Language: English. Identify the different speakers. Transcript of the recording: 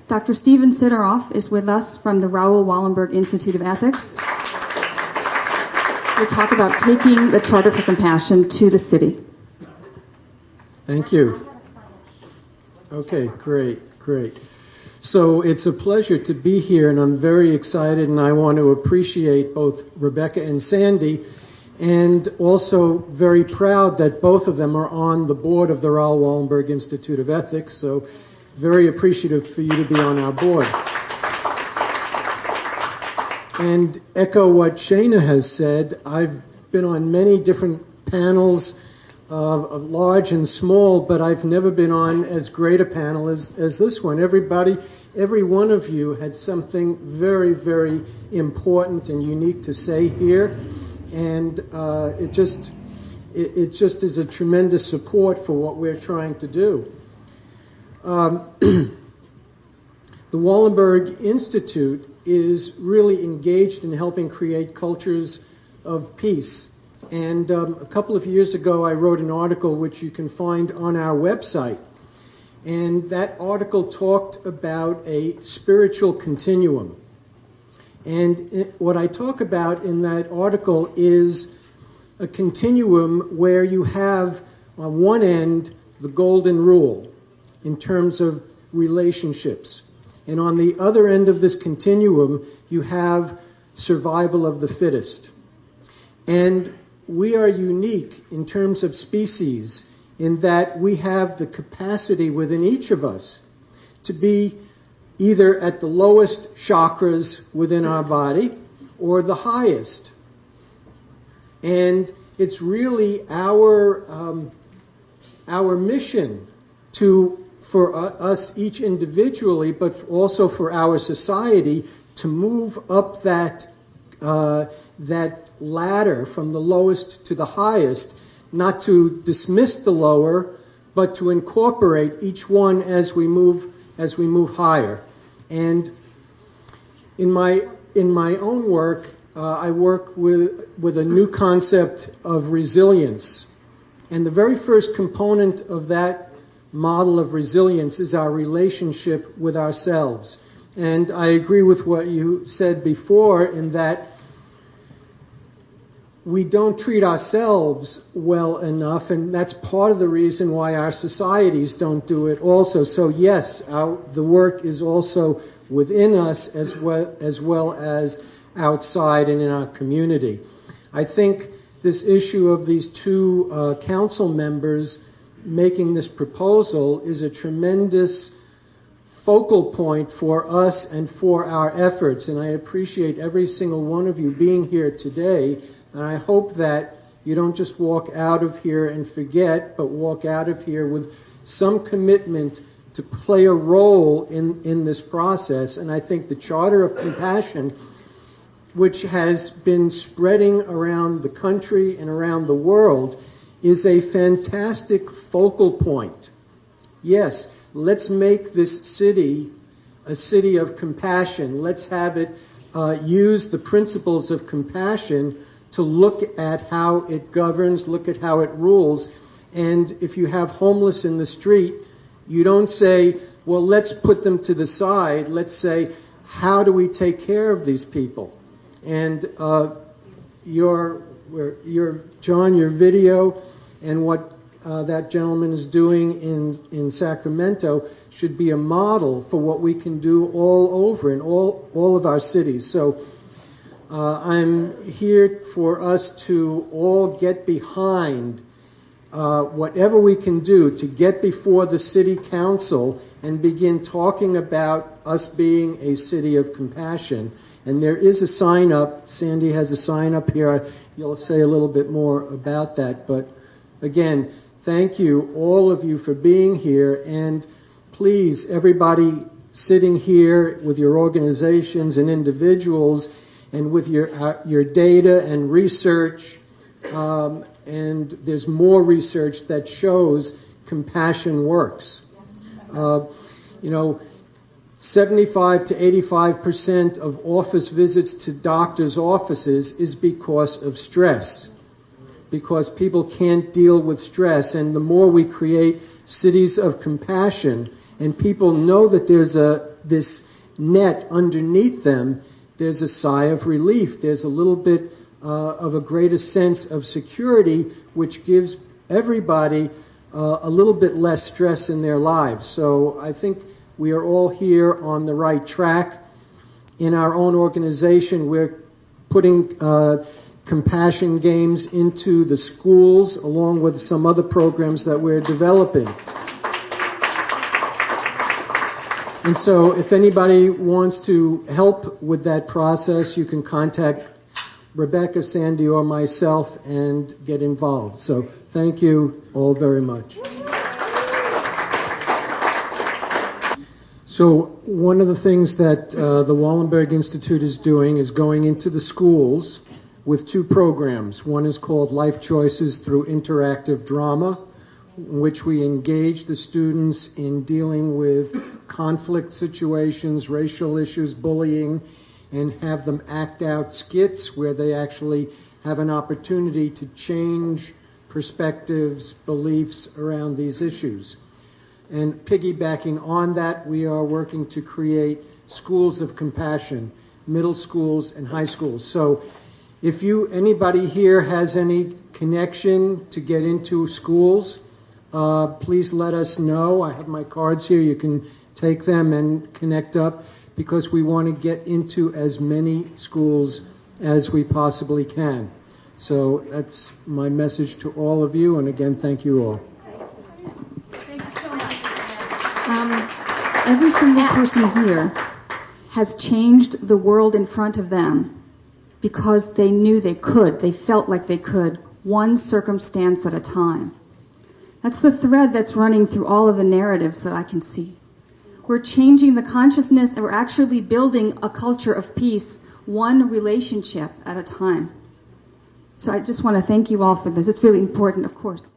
Speaker 1: Dr. Steven Sideroff is with us from the Raoul Wallenberg Institute of Ethics. We'll talk about taking the Charter for Compassion to the city.
Speaker 2: Thank you. Okay, great. So it's a pleasure to be here, and I'm very excited, and I want to appreciate both Rebecca and Sandy, and also very proud that both of them are on the board of the Raoul Wallenberg Institute of Ethics, so very appreciative for you to be on our board. And echo what Shana has said, I've been on many different panels of large and small, but I've never been on as great a panel as this one. Every one of you had something very, very important and unique to say here, and it just is a tremendous support for what we're trying to do. The Wallenberg Institute is really engaged in helping create cultures of peace. And a couple of years ago, I wrote an article which you can find on our website. And that article talked about a spiritual continuum. And what I talk about in that article is a continuum where you have, on one end, the golden rule in terms of relationships. And on the other end of this continuum, you have survival of the fittest. And we are unique in terms of species in that we have the capacity within each of us to be either at the lowest chakras within our body or the highest. And it's really our mission for us each individually, but also for our society, to move up that ladder from the lowest to the highest, not to dismiss the lower, but to incorporate each one as we move higher. And in my own work, I work with a new concept of resilience. And the very first component of that model of resilience is our relationship with ourselves. And I agree with what you said before in that we don't treat ourselves well enough, and that's part of the reason why our societies don't do it also. So yes, the work is also within us as well as outside and in our community. I think this issue of these two council members making this proposal is a tremendous focal point for us and for our efforts, and I appreciate every single one of you being here today. And I hope that you don't just walk out of here and forget, but walk out of here with some commitment to play a role in this process. And I think the Charter of Compassion, which has been spreading around the country and around the world, is a fantastic focal point. Yes, let's make this city a city of compassion. Let's have it use the principles of compassion to look at how it governs, look at how it rules. And if you have homeless in the street, you don't say, well, let's put them to the side. Let's say, how do we take care of these people? And your video and what that gentleman is doing in Sacramento should be a model for what we can do all over in all of our cities. So I'm here for us to all get behind whatever we can do to get before the city council and begin talking about us being a city of compassion. And there is a sign up. Sandy has a sign up here. You'll say a little bit more about that. But again, thank you, all of you, for being here. And please, everybody sitting here with your organizations and individuals, and with your data and research, and there's more research that shows compassion works. 75 to 85% of office visits to doctors' offices is because of stress, because people can't deal with stress. And the more we create cities of compassion, and people know that there's this net underneath them, there's a sigh of relief. There's a little bit of a greater sense of security, which gives everybody a little bit less stress in their lives. So I think we are all here on the right track. In our own organization, we're putting compassion games into the schools along with some other programs that we're developing. And so if anybody wants to help with that process, you can contact Rebecca, Sandy, or myself and get involved. So thank you all very much. So one of the things that the Wallenberg Institute is doing is going into the schools with two programs. One is called Life Choices Through Interactive Drama, in which we engage the students in dealing with conflict situations, racial issues, bullying, and have them act out skits where they actually have an opportunity to change perspectives, beliefs around these issues. And piggybacking on that, we are working to create schools of compassion, middle schools and high schools. So if anybody here has any connection to get into schools, please let us know. I have my cards here. You can take them and connect up, because we want to get into as many schools as we possibly can. So that's my message to all of you, and again, thank you all.
Speaker 3: Thank you so much.
Speaker 1: Every single person here has changed the world in front of them because they knew they could. They felt like they could, one circumstance at a time. That's the thread that's running through all of the narratives that I can see. We're changing the consciousness, and we're actually building a culture of peace, one relationship at a time. So I just want to thank you all for this. It's really important, of course.